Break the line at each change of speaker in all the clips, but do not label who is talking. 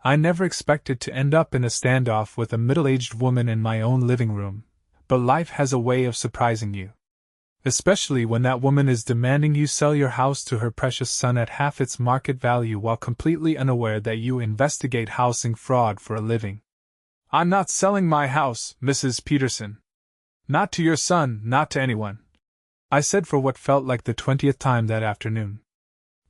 I never expected to end up in a standoff with a middle-aged woman in my own living room, but life has a way of surprising you. Especially when that woman is demanding you sell your house to her precious son at half its market value while completely unaware that you investigate housing fraud for a living. I'm not selling my house, Mrs. Peterson. Not to your son, not to anyone, I said for what felt like the 20th time that afternoon.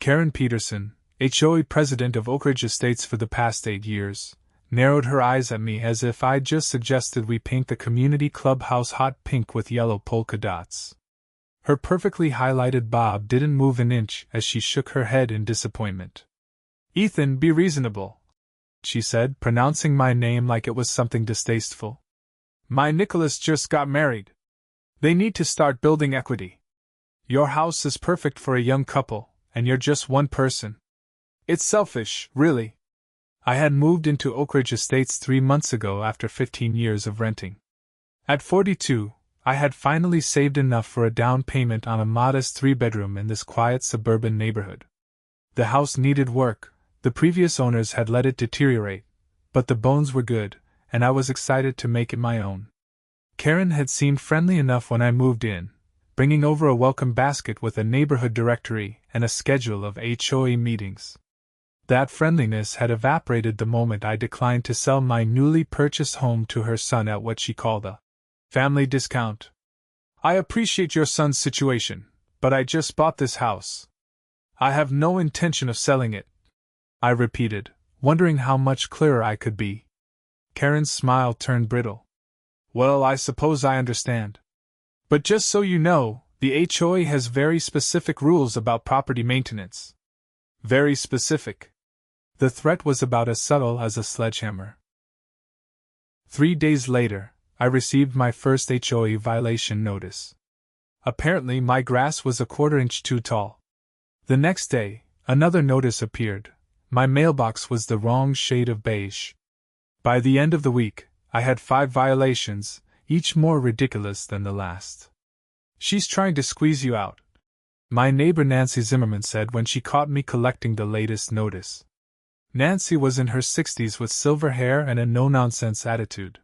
Karen Peterson, HOA president of Oak Ridge Estates for the past 8 years, narrowed her eyes at me as if I'd just suggested we paint the community clubhouse hot pink with yellow polka dots. Her perfectly highlighted bob didn't move an inch as she shook her head in disappointment. Ethan, be reasonable, she said, pronouncing my name like it was something distasteful. My Nicholas just got married. They need to start building equity. Your house is perfect for a young couple, and you're just one person. It's selfish, really. I had moved into Oak Ridge Estates 3 months ago after 15 years of renting. At 42, I had finally saved enough for a down payment on a modest 3-bedroom in this quiet suburban neighborhood. The house needed work, the previous owners had let it deteriorate, but the bones were good, and I was excited to make it my own. Karen had seemed friendly enough when I moved in, bringing over a welcome basket with a neighborhood directory and a schedule of HOA meetings. That friendliness had evaporated the moment I declined to sell my newly purchased home to her son at what she called a family discount. I appreciate your son's situation, but I just bought this house. I have no intention of selling it, I repeated, wondering how much clearer I could be. Karen's smile turned brittle. Well, I suppose I understand. But just so you know, the HOA has very specific rules about property maintenance. Very specific. The threat was about as subtle as a sledgehammer. 3 days later, I received my first HOA violation notice. Apparently, my grass was a 1/4 inch too tall. The next day, another notice appeared. My mailbox was the wrong shade of beige. By the end of the week, I had 5 violations, each more ridiculous than the last. She's trying to squeeze you out, my neighbor Nancy Zimmerman said when she caught me collecting the latest notice. Nancy was in her 60s with silver hair and a no-nonsense attitude.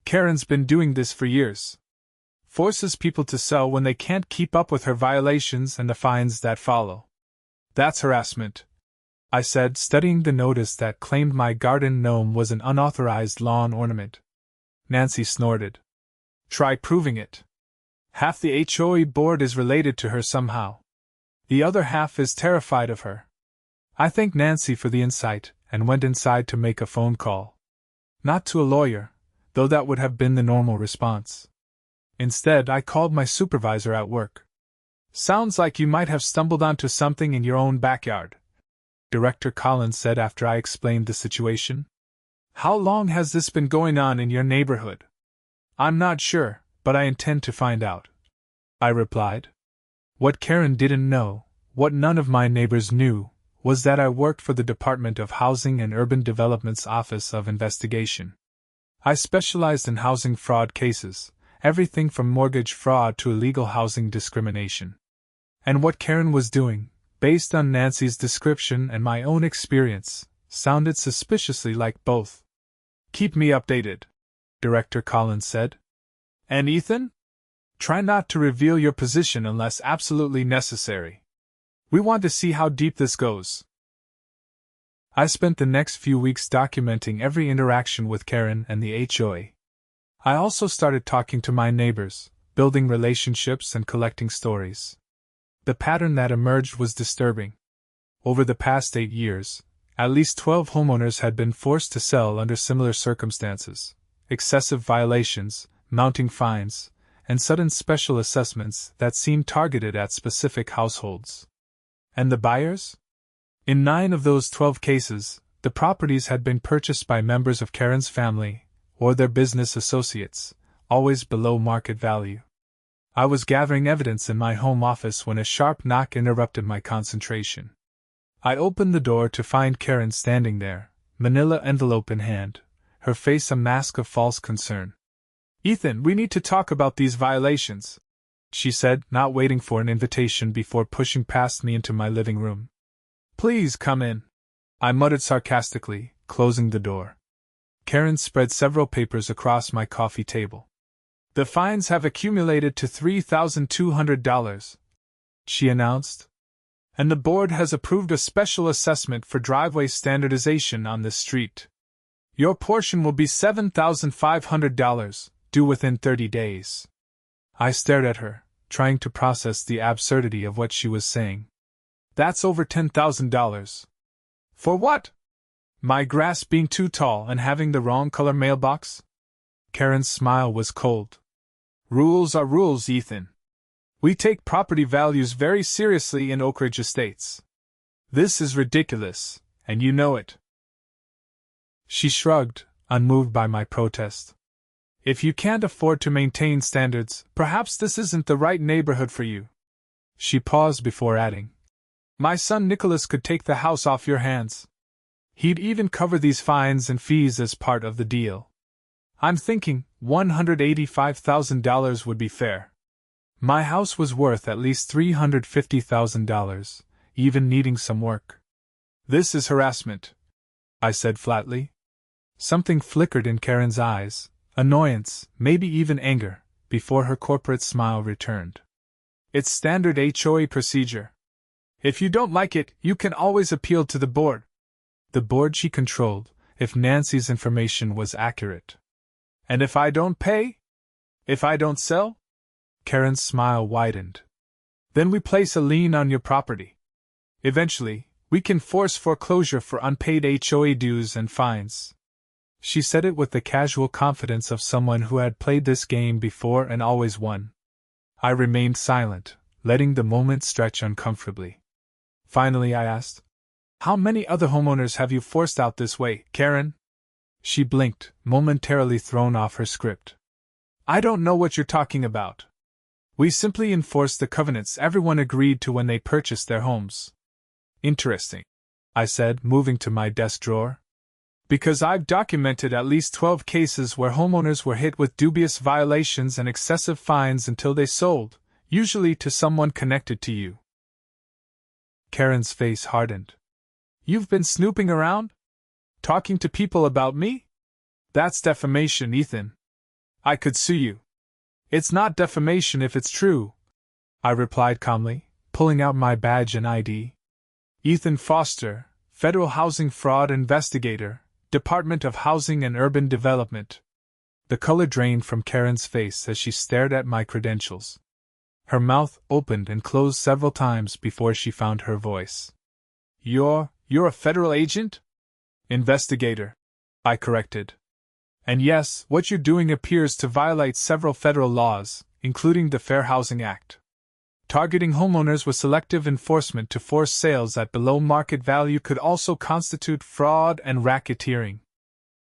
Karen's been doing this for years. Forces people to sell when they can't keep up with her violations and the fines that follow. That's harassment, I said, studying the notice that claimed my garden gnome was an unauthorized lawn ornament. Nancy snorted. Try proving it. Half the HOA board is related to her somehow. The other half is terrified of her. I thanked Nancy for the insight and went inside to make a phone call. Not to a lawyer, though that would have been the normal response. Instead, I called my supervisor at work. Sounds like you might have stumbled onto something in your own backyard, Director Collins said after I explained the situation. How long has this been going on in your neighborhood? I'm not sure, but I intend to find out, I replied. What Karen didn't know, what none of my neighbors knew, was that I worked for the Department of Housing and Urban Development's Office of Investigation. I specialized in housing fraud cases, everything from mortgage fraud to illegal housing discrimination. And what Karen was doing, based on Nancy's description and my own experience, sounded suspiciously like both. Keep me updated, Director Collins said. And Ethan? Try not to reveal your position unless absolutely necessary. We want to see how deep this goes. I spent the next few weeks documenting every interaction with Karen and the HOA. I also started talking to my neighbors, building relationships and collecting stories. The pattern that emerged was disturbing. Over the past 8 years, at least 12 homeowners had been forced to sell under similar circumstances: excessive violations, mounting fines, and sudden special assessments that seemed targeted at specific households. And the buyers? In 9 of those 12 cases, the properties had been purchased by members of Karen's family or their business associates, always below market value. I was gathering evidence in my home office when a sharp knock interrupted my concentration. I opened the door to find Karen standing there, manila envelope in hand, her face a mask of false concern. Ethan, we need to talk about these violations, she said, not waiting for an invitation before pushing past me into my living room. Please come in, I muttered sarcastically, closing the door. Karen spread several papers across my coffee table. The fines have accumulated to $3,200, she announced. And the board has approved a special assessment for driveway standardization on this street. Your portion will be $7,500, due within 30 days. I stared at her, trying to process the absurdity of what she was saying. That's over $10,000. For what? My grass being too tall and having the wrong color mailbox? Karen's smile was cold. Rules are rules, Ethan. We take property values very seriously in Oak Ridge Estates. This is ridiculous, and you know it. She shrugged, unmoved by my protest. If you can't afford to maintain standards, perhaps this isn't the right neighborhood for you. She paused before adding, my son Nicholas could take the house off your hands. He'd even cover these fines and fees as part of the deal. I'm thinking $185,000 would be fair. My house was worth at least $350,000, even needing some work. This is harassment, I said flatly. Something flickered in Karen's eyes, annoyance, maybe even anger, before her corporate smile returned. It's standard HOA procedure. If you don't like it, you can always appeal to the board. The board she controlled, if Nancy's information was accurate. And if I don't pay? If I don't sell? Karen's smile widened. Then we place a lien on your property. Eventually, we can force foreclosure for unpaid HOA dues and fines. She said it with the casual confidence of someone who had played this game before and always won. I remained silent, letting the moment stretch uncomfortably. Finally, I asked, how many other homeowners have you forced out this way, Karen? She blinked, momentarily thrown off her script. I don't know what you're talking about. We simply enforced the covenants everyone agreed to when they purchased their homes. Interesting, I said, moving to my desk drawer. Because I've documented at least 12 cases where homeowners were hit with dubious violations and excessive fines until they sold, usually to someone connected to you. Karen's face hardened. You've been snooping around? Talking to people about me? That's defamation, Ethan. I could sue you. It's not defamation if it's true, I replied calmly, pulling out my badge and ID. Ethan Foster, Federal Housing Fraud Investigator, Department of Housing and Urban Development. The color drained from Karen's face as she stared at my credentials. Her mouth opened and closed several times before she found her voice. You're a federal agent? Investigator, I corrected. And yes, what you're doing appears to violate several federal laws, including the Fair Housing Act. Targeting homeowners with selective enforcement to force sales at below market value could also constitute fraud and racketeering.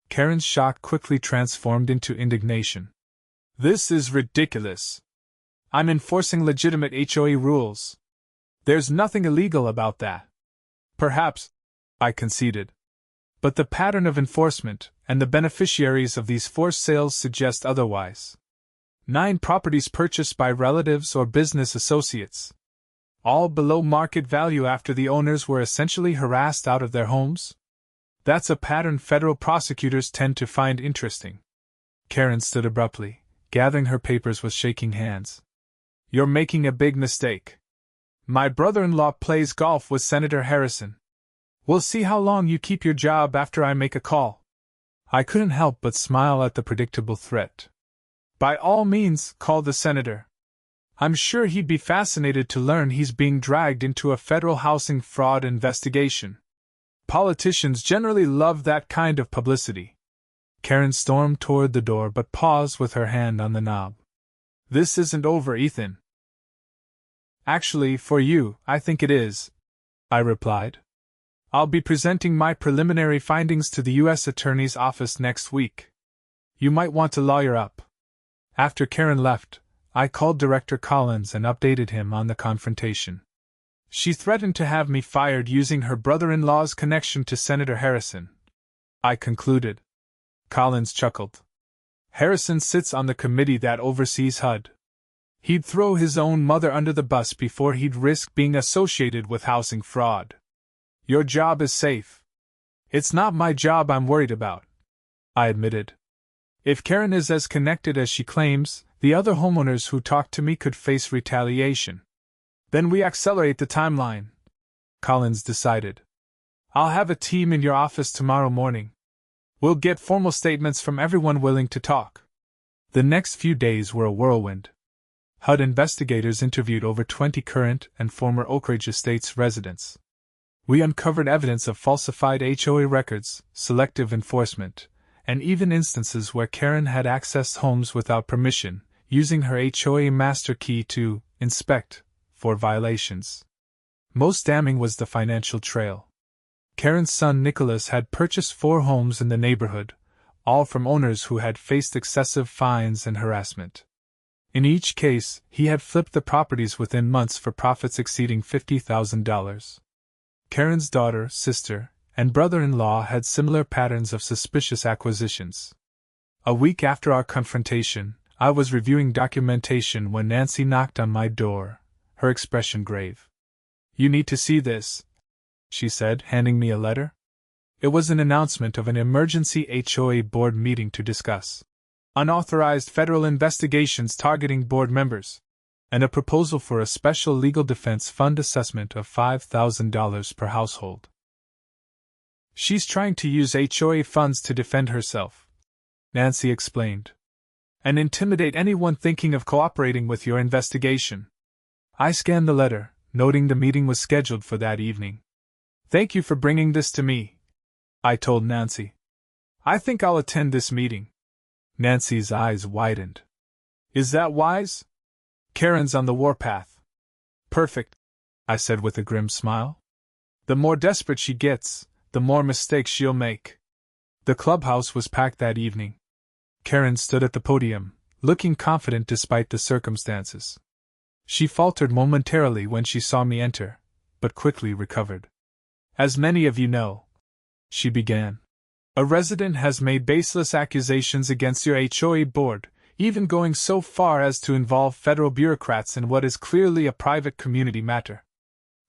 Karen's shock quickly transformed into indignation. This is ridiculous. I'm enforcing legitimate HOA rules. There's nothing illegal about that. Perhaps, I conceded. But the pattern of enforcement and the beneficiaries of these forced sales suggest otherwise. 9 properties purchased by relatives or business associates. All below market value after the owners were essentially harassed out of their homes? That's a pattern federal prosecutors tend to find interesting. Karen stood abruptly, gathering her papers with shaking hands. You're making a big mistake. My brother-in-law plays golf with Senator Harrison. We'll see how long you keep your job after I make a call. I couldn't help but smile at the predictable threat. By all means, call the senator. I'm sure he'd be fascinated to learn he's being dragged into a federal housing fraud investigation. Politicians generally love that kind of publicity. Karen stormed toward the door but paused with her hand on the knob. This isn't over, Ethan. Actually, for you, I think it is, I replied. I'll be presenting my preliminary findings to the U.S. Attorney's Office next week. You might want to lawyer up. After Karen left, I called Director Collins and updated him on the confrontation. She threatened to have me fired using her brother-in-law's connection to Senator Harrison, I concluded. Collins chuckled. Harrison sits on the committee that oversees HUD. He'd throw his own mother under the bus before he'd risk being associated with housing fraud. Your job is safe. It's not my job I'm worried about, I admitted. If Karen is as connected as she claims, the other homeowners who talk to me could face retaliation. Then we accelerate the timeline, Collins decided. I'll have a team in your office tomorrow morning. We'll get formal statements from everyone willing to talk. The next few days were a whirlwind. HUD investigators interviewed over 20 current and former Oak Ridge Estates residents. We uncovered evidence of falsified HOA records, selective enforcement, and even instances where Karen had accessed homes without permission, using her HOA master key to inspect for violations. Most damning was the financial trail. Karen's son Nicholas had purchased 4 homes in the neighborhood, all from owners who had faced excessive fines and harassment. In each case, he had flipped the properties within months for profits exceeding $50,000. Karen's daughter, sister, and brother-in-law had similar patterns of suspicious acquisitions. A week after our confrontation, I was reviewing documentation when Nancy knocked on my door, her expression grave. "You need to see this," she said, handing me a letter. It was an announcement of an emergency HOA board meeting to discuss unauthorized federal investigations targeting board members, and a proposal for a special legal defense fund assessment of $5,000 per household. "She's trying to use HOA funds to defend herself," Nancy explained, "and intimidate anyone thinking of cooperating with your investigation." I scanned the letter, noting the meeting was scheduled for that evening. "Thank you for bringing this to me," I told Nancy. "I think I'll attend this meeting." Nancy's eyes widened. "Is that wise? Karen's on the warpath." "Perfect," I said with a grim smile. "The more desperate she gets, the more mistakes she'll make." The clubhouse was packed that evening. Karen stood at the podium, looking confident despite the circumstances. She faltered momentarily when she saw me enter, but quickly recovered. "As many of you know," she began, "a resident has made baseless accusations against your HOA board, even going so far as to involve federal bureaucrats in what is clearly a private community matter."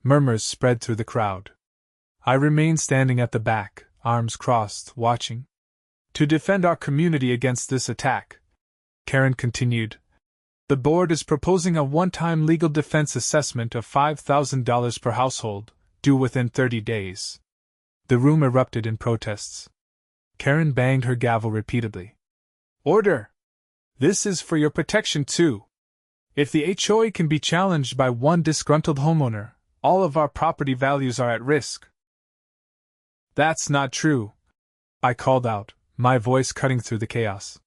Murmurs spread through the crowd. I remained standing at the back, arms crossed, watching. "To defend our community against this attack," Karen continued, "the board is proposing a one-time legal defense assessment of $5,000 per household, due within 30 days. The room erupted in protests. Karen banged her gavel repeatedly. "Order! This is for your protection too. If the HOA can be challenged by one disgruntled homeowner, all of our property values are at risk." "That's not true," I called out, my voice cutting through the chaos.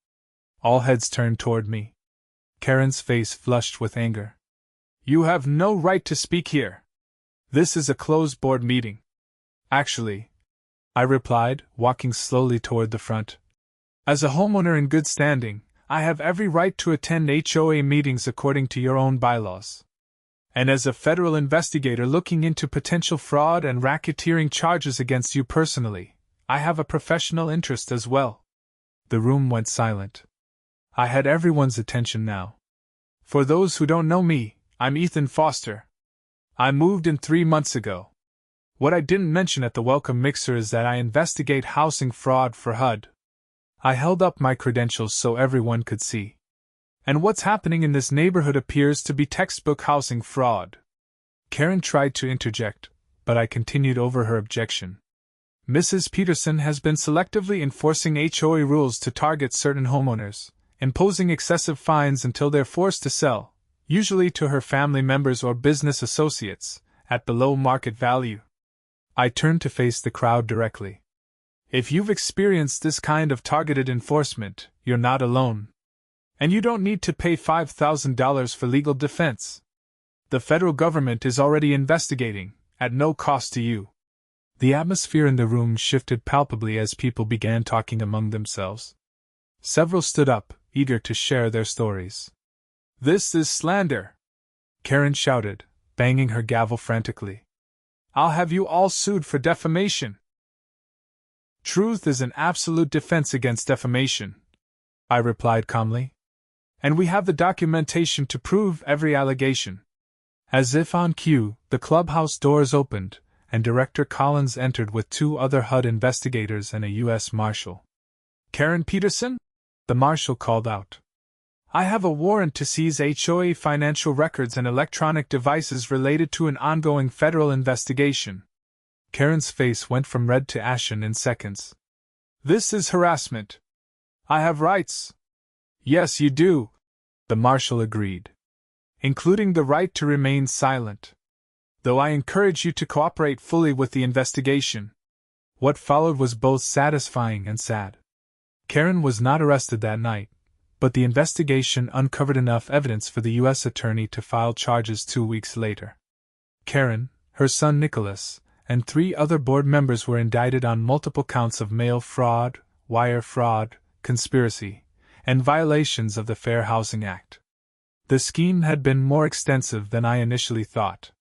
All heads turned toward me. Karen's face flushed with anger. "You have no right to speak here. This is a closed board meeting." "Actually," I replied, walking slowly toward the front, "as a homeowner in good standing, I have every right to attend HOA meetings according to your own bylaws. And as a federal investigator looking into potential fraud and racketeering charges against you personally, I have a professional interest as well." The room went silent. I had everyone's attention now. "For those who don't know me, I'm Ethan Foster. I moved in 3 months ago. What I didn't mention at the welcome mixer is that I investigate housing fraud for HUD." I held up my credentials so everyone could see. "And what's happening in this neighborhood appears to be textbook housing fraud." Karen tried to interject, but I continued over her objection. "Mrs. Peterson has been selectively enforcing HOA rules to target certain homeowners, imposing excessive fines until they're forced to sell, usually to her family members or business associates, at below market value." I turned to face the crowd directly. "If you've experienced this kind of targeted enforcement, you're not alone. And you don't need to pay $5,000 for legal defense. The federal government is already investigating, at no cost to you." The atmosphere in the room shifted palpably as people began talking among themselves. Several stood up, eager to share their stories. "This is slander!" Karen shouted, banging her gavel frantically. "I'll have you all sued for defamation." "Truth is an absolute defense against defamation," I replied calmly. "And we have the documentation to prove every allegation." As if on cue, the clubhouse doors opened, and Director Collins entered with 2 other HUD investigators and a U.S. Marshal. "Karen Peterson?" the Marshal called out. "I have a warrant to seize HOA financial records and electronic devices related to an ongoing federal investigation." Karen's face went from red to ashen in seconds. "This is harassment. I have rights." "Yes, you do," the Marshal agreed, "including the right to remain silent. Though I encourage you to cooperate fully with the investigation." What followed was both satisfying and sad. Karen was not arrested that night, but the investigation uncovered enough evidence for the U.S. Attorney to file charges 2 weeks later. Karen, her son Nicholas, and 3 other board members were indicted on multiple counts of mail fraud, wire fraud, conspiracy, and violations of the Fair Housing Act. The scheme had been more extensive than I initially thought.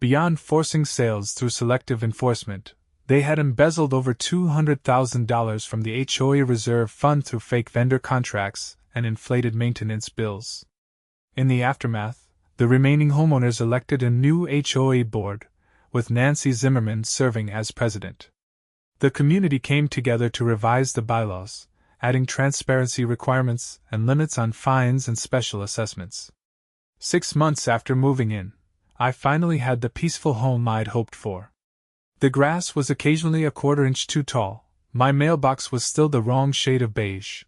Beyond forcing sales through selective enforcement, they had embezzled over $200,000 from the HOA Reserve Fund through fake vendor contracts and inflated maintenance bills. In the aftermath, the remaining homeowners elected a new HOA board, with Nancy Zimmerman serving as president. The community came together to revise the bylaws, adding transparency requirements and limits on fines and special assessments. 6 months after moving in, I finally had the peaceful home I'd hoped for. The grass was occasionally a 1/4 inch too tall, my mailbox was still the wrong shade of beige,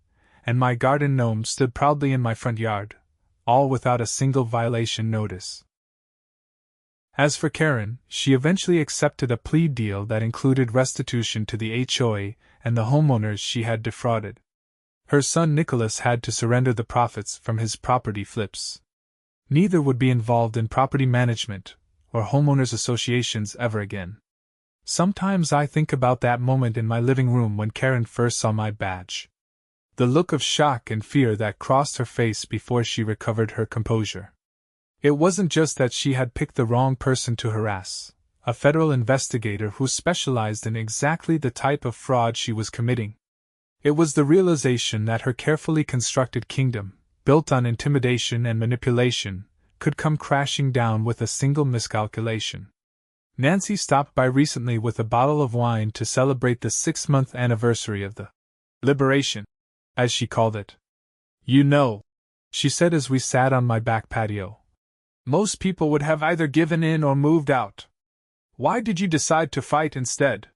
and my garden gnome stood proudly in my front yard, all without a single violation notice. As for Karen, she eventually accepted a plea deal that included restitution to the HOA and the homeowners she had defrauded. Her son Nicholas had to surrender the profits from his property flips. Neither would be involved in property management or homeowners associations ever again. Sometimes I think about that moment in my living room when Karen first saw my badge. The look of shock and fear that crossed her face before she recovered her composure. It wasn't just that she had picked the wrong person to harass, a federal investigator who specialized in exactly the type of fraud she was committing. It was the realization that her carefully constructed kingdom, built on intimidation and manipulation, could come crashing down with a single miscalculation. Nancy stopped by recently with a bottle of wine to celebrate the 6-month anniversary of the liberation, as she called it. "You know," she said as we sat on my back patio, "most people would have either given in or moved out. Why did you decide to fight instead?"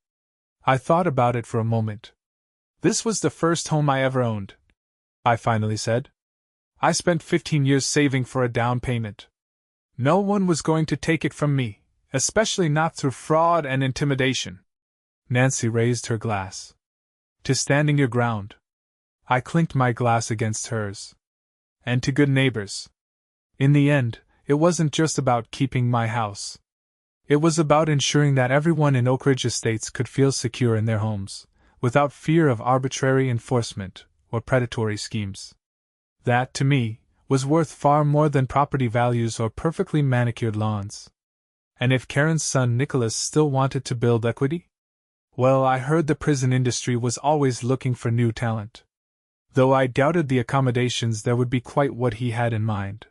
I thought about it for a moment. "This was the first home I ever owned," I finally said. "I spent 15 years saving for a down payment. No one was going to take it from me, especially not through fraud and intimidation." Nancy raised her glass. "To standing your ground." I clinked my glass against hers. "And to good neighbors." In the end, it wasn't just about keeping my house. It was about ensuring that everyone in Oak Ridge Estates could feel secure in their homes, without fear of arbitrary enforcement or predatory schemes. That, to me, was worth far more than property values or perfectly manicured lawns. And if Karen's son Nicholas still wanted to build equity? Well, I heard the prison industry was always looking for new talent. Though I doubted the accommodations there would be quite what he had in mind.